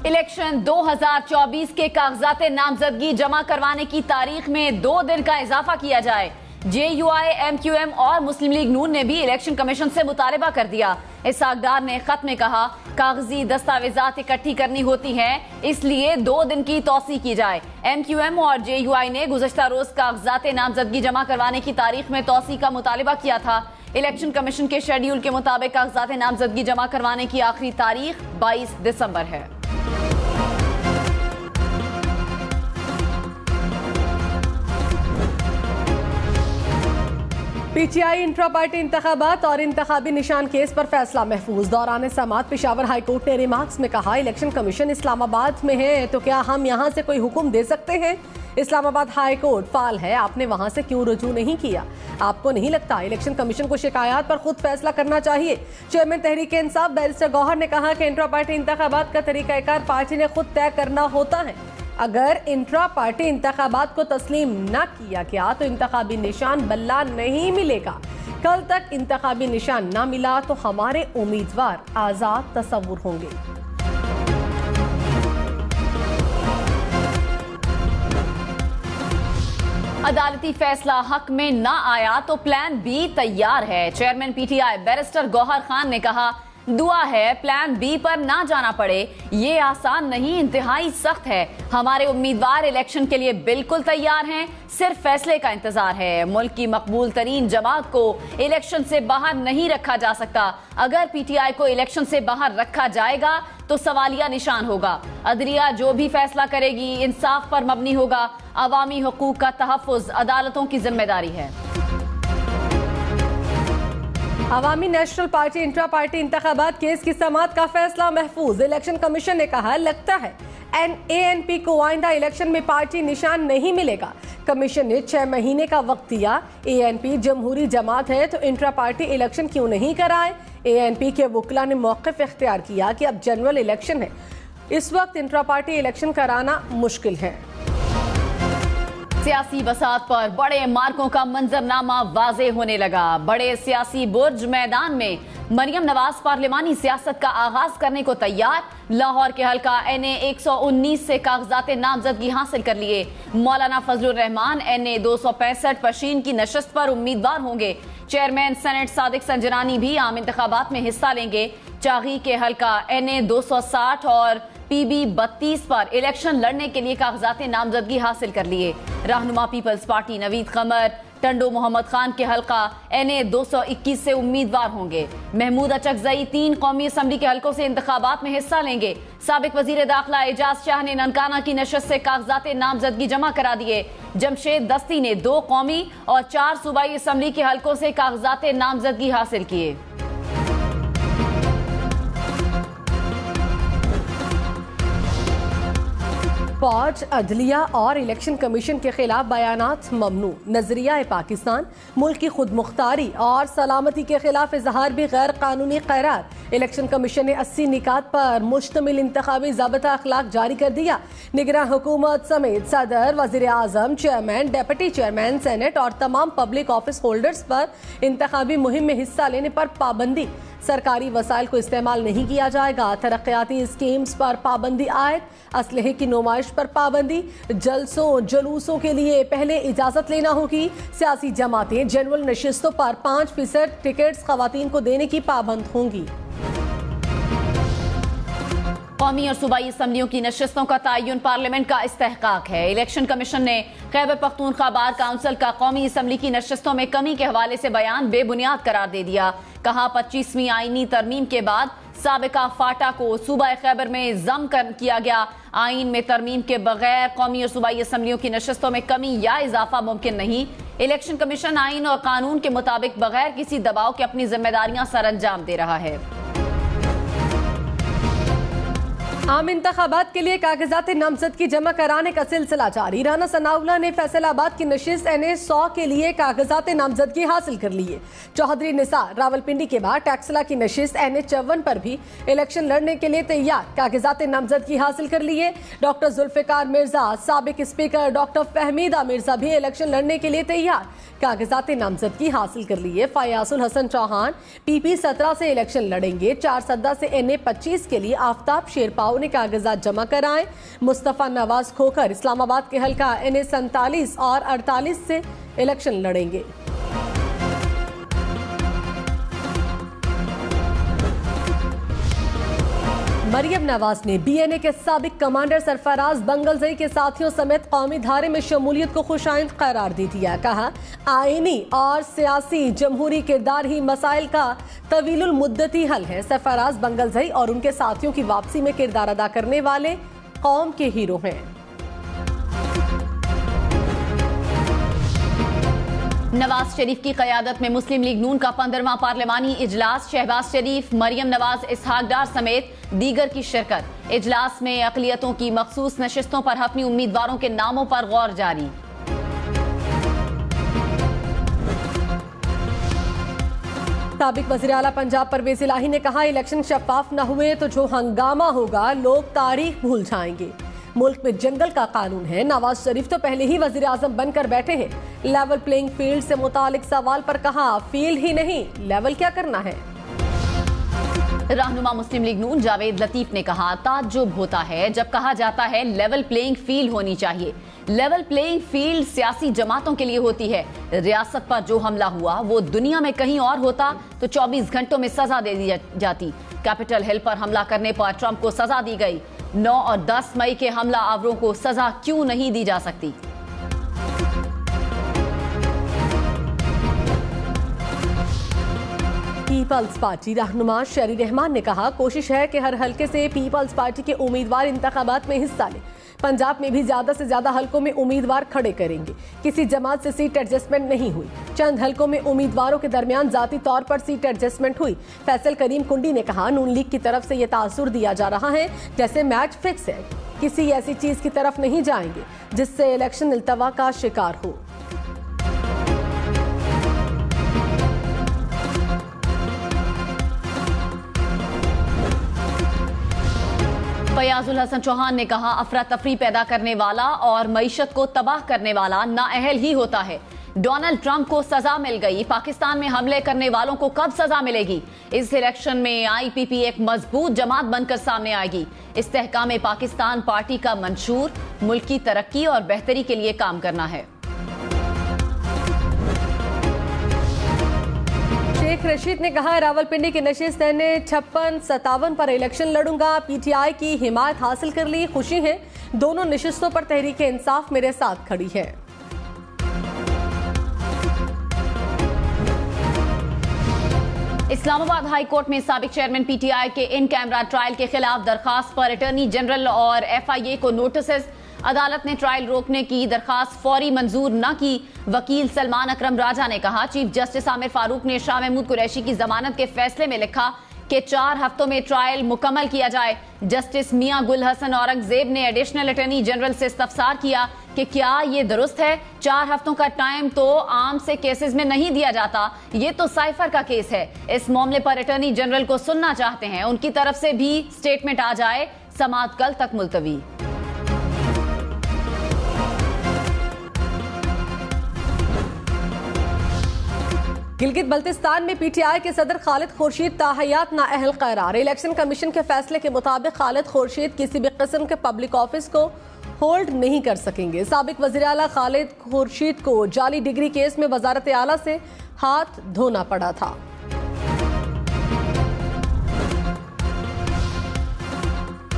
Election 2024 के कागजात नामजदगी जमा करवाने की तारीख में 2 दिन का इजाफा किया जाए। JUI, MQM और मुस्लिम लीग नून ने भी इलेक्शन कमीशन से मुतालबा कर दिया। इसहाक डार ने खत में कहा, कागजी दस्तावेजात इकट्ठी करनी होती हैं, इसलिए 2 दिन की तौसी की जाए। MQM और JUI ने गुज़श्ता रोज कागजात नामजदगी जमा करवाने की तारीख में तौसी का मुतालबा किया था। इलेक्शन कमीशन के शेड्यूल के मुताबिक कागजात नामजदगी जमा करवाने की आखिरी तारीख 22 दिसंबर है। PTI इंट्रा पार्टी इंतखाबात और इंतखाबी निशान केस पर फैसला महफूज। दौरान समाअत पेशावर हाई कोर्ट ने रिमार्क्स में कहा, इलेक्शन कमीशन इस्लामाबाद में है तो क्या हम यहाँ से कोई हुक्म दे सकते हैं? इस्लामाबाद हाई कोर्ट फाल है, आपने वहां से क्यों रुजू नहीं किया? आपको नहीं लगता इलेक्शन कमीशन को शिकायत पर खुद फैसला करना चाहिए? चेयरमैन तहरीक इंसाफ बैरिस्टर गौहर ने कहा कि इंट्रा पार्टी इंतखाबात का तरीकाकार पार्टी ने खुद तय करना होता है। अगर इंट्रा पार्टी इंतखाबात को तस्लीम न किया गया तो इंतखाबी निशान बल्ला नहीं मिलेगा। कल तक इंतखाबी निशान न मिला तो हमारे उम्मीदवार आजाद तस्वुर होंगे। अदालती फैसला हक में न आया तो प्लान बी तैयार है। Chairman PTI barrister Gohar Khan ने कहा, दुआ है प्लान बी पर ना जाना पड़े। ये आसान नहीं, इंतहाई सख्त है। हमारे उम्मीदवार इलेक्शन के लिए बिल्कुल तैयार हैं, सिर्फ फैसले का इंतजार है। मुल्क की मकबूल तरीन जमात को इलेक्शन से बाहर नहीं रखा जा सकता। अगर PTI को इलेक्शन से बाहर रखा जाएगा तो सवालिया निशान होगा। अदलिया जो भी फैसला करेगी इंसाफ पर मबनी होगा। अवामी हुकूक का तहफ़्फ़ुज़ अदालतों की जिम्मेदारी है। Awami National Party intra party इंतखाबात केस की समाअत का फैसला महफूज। इलेक्शन कमीशन ने कहा, लगता है ANP को आइंदा इलेक्शन में पार्टी निशान नहीं मिलेगा। कमीशन ने 6 महीने का वक्त दिया। ANP जमहूरी जमात है तो इंट्रा पार्टी इलेक्शन क्यों नहीं कराए? ANP के वकला ने मौक़िफ़ इख्तियार किया कि अब जनरल इलेक्शन है, इस वक्त इंट्रा पार्टी इलेक्शन कराना मुश्किल है। सियासी बसात पर बड़े मार्कों का मंजरनामा वाज़े होने लगा। बड़े सियासी बुर्ज मैदान में मरियम नवाज पार्लिमानी सियासत का आगाज करने को तैयार। लाहौर के हल्का NA 119 से कागजात नामजदगी हासिल कर लिए। मौलाना फजलुर रहमान NA 265 पशीन की नशस्त पर उम्मीदवार होंगे। चेयरमैन सेनेट सादिक संजरानी भी आम इंतखाबात में हिस्सा लेंगे। चागी के हल्का NA 260 और PB 32 पर इलेक्शन लड़ने के लिए कागजात नामजदगी हासिल कर लिए। रहनुमा पीपल्स पार्टी नवीद कमर टंडो मोहम्मद खान के हल्का NA 221 से उम्मीदवार होंगे। महमूद अचकजई 3 कौमी असम्बली के हल्कों से इंतखाबात में हिस्सा लेंगे। साबिक वजीर दाखिला एजाज शाह ने ननकाना की नशस्त से कागजात नामजदगी जमा करा दिए। जमशेद दस्ती ने 2 कौमी और 4 सूबाई असम्बली के हल्कों से कागजात नामजदगी हासिल किए। फौज, अदलिया और इलेक्शन कमीशन के खिलाफ बयानात ममनू। नजरिया पाकिस्तान, मुल्क की खुद मुख्तारी और सलामती के खिलाफ इजहार भी गैर कानूनी करार। इलेक्शन कमीशन ने 80 निकात पर मुश्तमिल इंतखाबी ज़ाब्ता अखलाक जारी कर दिया। निगरान हुकूमत समेत सदर, वज़ीर आज़म, चेयरमैन, डेप्यूटी चेयरमैन, सेनेट और तमाम पब्लिक ऑफिस होल्डर्स पर इंतखाबी मुहिम में हिस्सा लेने पर पाबंदी। सरकारी वसाइल को इस्तेमाल नहीं किया जाएगा। तरक्याती स्कीम्स पर पाबंदी आयद। असलहे की नुमाइश पर पाबंदी। जलसों जुलूसों के लिए पहले इजाजत लेना होगी। सियासी जमातें जनरल नशिस्तों पर 5% टिकट्स खवातीन को देने की पाबंद होंगी। कौमी और सूबाई असम्बलियों की नशिस्तों का तयन पार्लियामेंट का इस्तेहकाक है। इलेक्शन कमीशन ने खैबर पख्तूनख्वा बार काउंसिल का कौमी असम्बली की नशिस्तों में कमी के हवाले से बयान बेबुनियाद करार दे दिया। कहा, 25वीं आईनी तरमीम के बाद साबिका फाटा को सूबा खैबर में जम किया गया। आइन में तरमीम के बगैर कौमी और सूबाई असम्बलियों की नशिस्तों में कमी या इजाफा मुमकिन नहीं। इलेक्शन कमीशन आइन और कानून के मुताबिक बगैर किसी दबाव के अपनी जिम्मेदारियां सर अंजाम दे रहा है। आम इंतखाबात के लिए कागजात नामजदगी जमा कराने का सिलसिला जारी। राना सनाउल्लाह ने फैसलाबाद की नशिस्त NA 100 के लिए कागजात नामजदगी हासिल कर लिए। चौधरी निसार रावलपिंडी के बाद टैक्सला की नशिस्त NA 54 पर भी इलेक्शन लड़ने के लिए तैयार। कागजात नामजदगी हासिल कर लिए। डॉक्टर जुल्फिकार मिर्जा, साबिक स्पीकर डॉक्टर फहमीदा मिर्जा भी इलेक्शन लड़ने के लिए तैयार। कागजात नामजदगी हासिल कर लिए। फयाजुल हसन चौहान PP 17 से इलेक्शन लड़ेंगे। 4 सद्दा से NA 25 के लिए आफ्ताब शेरपाओ अपने कागजात जमा कराएं। मुस्तफा नवाज खोखर इस्लामाबाद के हल्का NA 47 और 48 से इलेक्शन लड़ेंगे। मरियम नवाज ने BNA के साबिक कमांडर सरफराज बंगलजई के साथियों समेत कौमी धारे में शमूलियत को खुशाइंद करार दे दिया। कहा, आईनी और सियासी जमहूरी किरदार ही मसाइल का तवीलुल मुद्दती हल है। सरफराज बंगलजई और उनके साथियों की वापसी में किरदार अदा करने वाले कौम के हीरो हैं। नवाज शरीफ की क़यादत में मुस्लिम लीग नून का 15वां पार्लिमानी इजलास। शहबाज शरीफ, मरियम नवाज, इसहाक डार समेत दीगर की शिरकत। इजलास में अक़लियतों की मखसूस नशिस्तों पर हतमी उम्मीदवारों के नामों पर गौर जारी। साबिक वज़ीर आला पंजाब परवेज इलाही ने कहा, इलेक्शन शफाफ न हुए तो जो हंगामा होगा लोग तारीख भूल जाएंगे। मुल्क में जंगल का कानून है। नवाज शरीफ तो पहले ही वज़ीर आज़म बनकर बैठे हैं। लेवल प्लेइंग फील्ड से मुतालिक सवाल पर कहा, फील्ड ही नहीं लेवल क्या करना है। रहनुमा मुस्लिम लीग नून जावेद लतीफ ने कहा, ताज्जुब होता है जब कहा जाता है लेवल प्लेइंग फील्ड होनी चाहिए। लेवल प्लेइंग फील्ड सियासी जमातों के लिए होती है। रियासत पर जो हमला हुआ वो दुनिया में कहीं और होता तो 24 घंटों में सजा दे दी जाती। कैपिटल हिल पर हमला करने पर ट्रंप को सजा दी गई। 9 और 10 मई के हमला आवरों को सजा क्यों नहीं दी जा सकती। पीपल्स पार्टी रहनुमा शरी रहमान ने कहा, कोशिश है कि हर हलके से पीपल्स पार्टी के उम्मीदवार इंतखाबात में हिस्सा लें। पंजाब में भी ज्यादा से ज्यादा हलकों में उम्मीदवार खड़े करेंगे। किसी जमात से सीट एडजस्टमेंट नहीं हुई। चंद हलकों में उम्मीदवारों के दरमियान जाती तौर पर सीट एडजस्टमेंट हुई। फैसल करीम कुंडी ने कहा, नून लीग की तरफ से यह तासुर दिया जा रहा है जैसे मैच फिक्स है। किसी ऐसी चीज की तरफ नहीं जाएंगे जिससे इलेक्शन इल्तवा का शिकार हो। फयाजुल हसन चौहान ने कहा, अफरा तफरी पैदा करने वाला और मईशत को तबाह करने वाला नाअहल ही होता है। डोनाल्ड ट्रंप को सजा मिल गई, पाकिस्तान में हमले करने वालों को कब सजा मिलेगी। इस इलेक्शन में IPP एक मजबूत जमात बनकर सामने आएगी। इस्तेहकाम पाकिस्तान पार्टी का मंशूर मुल्क की तरक्की और बेहतरी के लिए काम करना है। शेख रशीद ने कहा, रावलपिंडी की नशिस्त ने 56-57 पर इलेक्शन लड़ूंगा। PTI की हिमायत हासिल कर ली, खुशी है। दोनों नशिस्तों पर तहरीक इंसाफ मेरे साथ खड़ी है। इस्लामाबाद हाई कोर्ट में साबिक चेयरमैन PTI के इन कैमरा ट्रायल के खिलाफ दरखास्त पर अटॉर्नी जनरल और FIA को नोटिस। अदालत ने ट्रायल रोकने की दरखास्त फौरी मंजूर न की। वकील सलमान अकरम राजा ने कहा, चीफ जस्टिस आमिर फारूक ने शाह महमूद कुरैशी की जमानत के फैसले में लिखा कि 4 हफ्तों में ट्रायल मुकम्मल किया जाए। जस्टिस मियां गुल हसन औरंगजेब ने एडिशनल अटॉर्नी जनरल से इस्तफसार किया कि क्या ये दुरुस्त है। 4 हफ्तों का टाइम तो आम से केसेस में नहीं दिया जाता, ये तो साइफर का केस है। इस मामले पर अटॉर्नी जनरल को सुनना चाहते हैं, उनकी तरफ से भी स्टेटमेंट आ जाए। समाअत कल तक मुलतवी। गिलगित बल्तिस्तान में PTI के सदर खालिद खुर्शीद ताहयात नाअहल करार। इलेक्शन कमीशन के फैसले के मुताबिक खालिद खुर्शीद किसी भी किस्म के पब्लिक ऑफिस को होल्ड नहीं कर सकेंगे। साबिक वज़ीर आला खालिद खुर्शीद को जाली डिग्री केस में वजारत आला से हाथ धोना पड़ा था।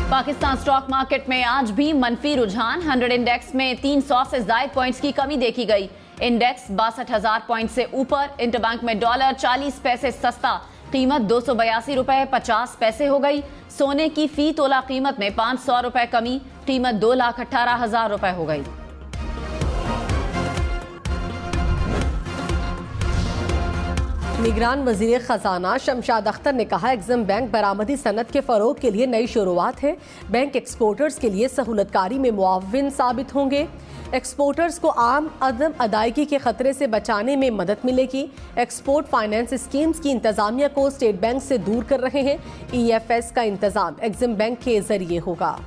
पाकिस्तान स्टॉक मार्केट में आज भी मनफी रुझान। 100 इंडेक्स में 300 से ज्यादा पॉइंट्स की कमी देखी गई। इंडेक्स 62,000 पॉइंट से ऊपर। इंटरबैंक में डॉलर 40 पैसे सस्ता, कीमत 282 रुपए 50 पैसे हो गई। सोने की फी तोला कीमत में 500 रुपए कमी, कीमत 2,18,000 रुपए हो गई। निगरान वजीर खजाना शमशाद अख्तर ने कहा, एग्जिम बैंक बरामदी सनत के फरोग के लिए नई शुरुआत है। बैंक एक्सपोर्टर्स के लिए सहूलतकारी में मुआविन साबित होंगे। एक्सपोर्टर्स को आम अदम अदायगी के खतरे से बचाने में मदद मिलेगी। एक्सपोर्ट फाइनेंस स्कीम्स की इंतजामिया को स्टेट बैंक से दूर कर रहे हैं। EFS का इंतजाम एग्जिम बैंक के जरिए होगा।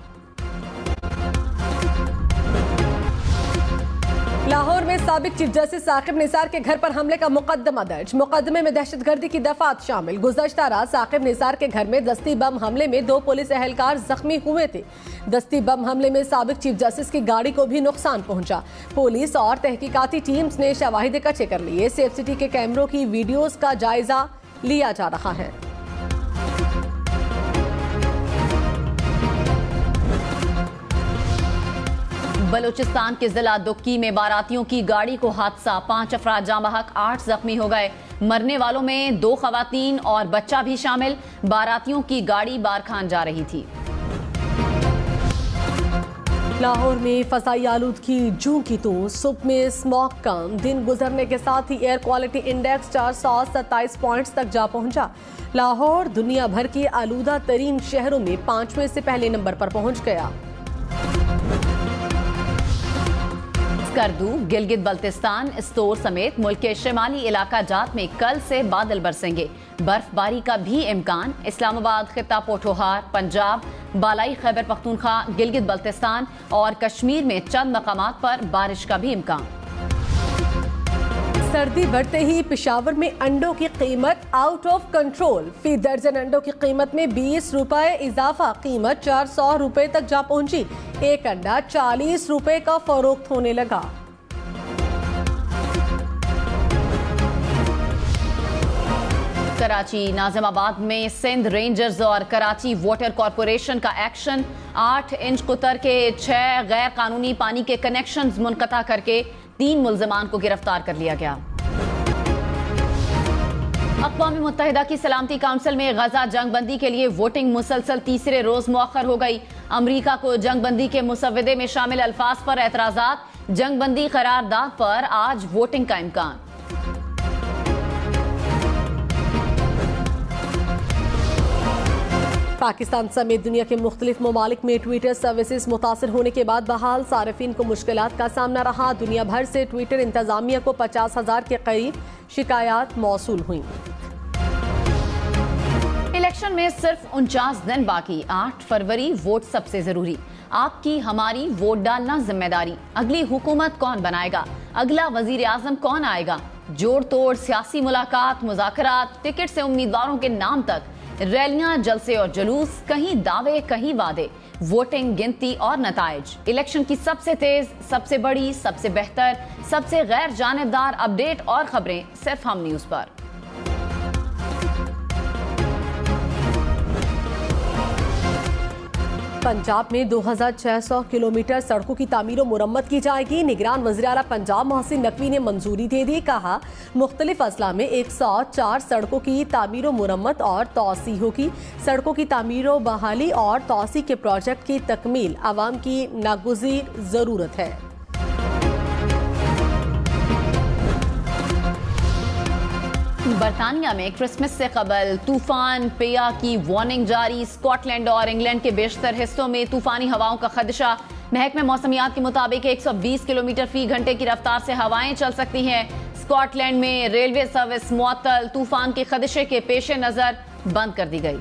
लाहौर में साबिक चीफ जस्टिस साकिब निसार के घर पर हमले का मुकदमा दर्ज। मुकदमे में दहशतगर्दी की दफात शामिल। गुज़श्ता रात साकिब निसार के घर में दस्ती बम हमले में 2 पुलिस एहलकार जख्मी हुए थे। दस्ती बम हमले में साबिक चीफ जस्टिस की गाड़ी को भी नुकसान पहुंचा। पुलिस और तहकीकाती टीम्स ने शवाहिद इकट्ठे कर लिए। सेफ सिटी के कैमरों की वीडियोज का जायजा लिया जा रहा है। बलूचिस्तान के जिला दुक्की में बारातियों की गाड़ी को हादसा, 5 अफराद जाँ बहक, 8 जख्मी हो गए। मरने वालों में 2 खवातीन और बच्चा भी शामिल। बारातियों की गाड़ी बारखान जा रही थी। लाहौर में फसाई आलूदगी जूं की तो सुबह में स्मॉग कम, दिन गुजरने के साथ ही एयर क्वालिटी इंडेक्स 427 पॉइंट्स तक जा पहुंचा। लाहौर दुनिया भर के आलूदा तरीन शहरों में 5वें से पहले नंबर पर पहुंच गया। स्कर्दू, गिलगित बल्तिस्तान, स्टोर समेत मुल्क के शिमाली इलाका जात में कल से बादल बरसेंगे। बर्फबारी का भी इम्कान। इस्लामाबाद, खित्ता पोठोहार, पंजाब, बालाई खैबर पख्तूनख्वा, गिलगित बल्तिस्तान और कश्मीर में चंद मकामात पर बारिश का भी इम्कान। सर्दी बढ़ते ही पेशावर में अंडों की कीमत आउट ऑफ कंट्रोल। फी दर्जन अंडों की कीमत में 20 रुपए इजाफा, कीमत 400 रुपए तक जा पहुंची। एक अंडा 40 रुपए का फरोख्त होने लगा। कराची, नाजिमाबाद में सिंध रेंजर्स और कराची वाटर कॉरपोरेशन का एक्शन। 8 इंच कुतर के 6 गैर कानूनी पानी के कनेक्शंस मुनक़ता करके 3 मुल्ज़िमान को गिरफ्तार कर लिया गया। अक़वाम मुत्तहिदा की सलामती काउंसिल में गजा जंगबंदी के लिए वोटिंग मुसलसल तीसरे रोज मुअख्खर हो गई। अमरीका को जंगबंदी के मुसव्वदे में शामिल अल्फाज पर एतराज़ात। जंगबंदी करारदाद पर आज वोटिंग का इम्कान। पाकिस्तान समेत दुनिया के मुख्तलिफ ममालिक में ट्विटर सर्विसेज मुतासर होने के बाद बहाल सार्फिन को मुश्किलात का सामना रहा। दुनिया भर से ट्विटर इंतजामिया को 50,000 के करीब शिकायत मौसूल हुई। इलेक्शन में सिर्फ 49 दिन बाकी। 8 फरवरी वोट सबसे जरूरी। आपकी हमारी वोट डालना जिम्मेदारी। अगली हुकूमत कौन बनाएगा, अगला वजीर आजम कौन आएगा, जोड़ तोड़ सियासी मुलाकात, मुज़ाकरात, टिकट से उम्मीदवारों के नाम तक, रैलियां, जलसे और जुलूस, कहीं दावे कहीं वादे, वोटिंग, गिनती और नताइज। इलेक्शन की सबसे तेज, सबसे बड़ी, सबसे बेहतर, सबसे गैर जानिबदार अपडेट और खबरें सिर्फ हम न्यूज पर। पंजाब में 2600 किलोमीटर सड़कों की तामीर और मुरम्मत की जाएगी। निगरान वज़ीर आला पंजाब मोहसिन नकवी ने मंजूरी दे दी। कहा, मुख्तलिफ अजला में 104 सड़कों की तामीर और मुरम्मत और तौसी होगी। सड़कों की तामीर और बहाली और तौसी के प्रोजेक्ट की तकमील आवाम की नागुज़ीर ज़रूरत है। बरतानिया में क्रिसमस से कबल तूफान पेया की वार्निंग जारी। स्कॉटलैंड और इंग्लैंड के बेशतर हिस्सों में तूफानी हवाओं का खदशा। महकमे मौसमियात के मुताबिक 120 किलोमीटर फी घंटे की रफ्तार से हवाएं चल सकती हैं। स्कॉटलैंड में रेलवे सर्विस मुअत्तल। तूफान के खदशे के पेश नजर बंद कर दी गई।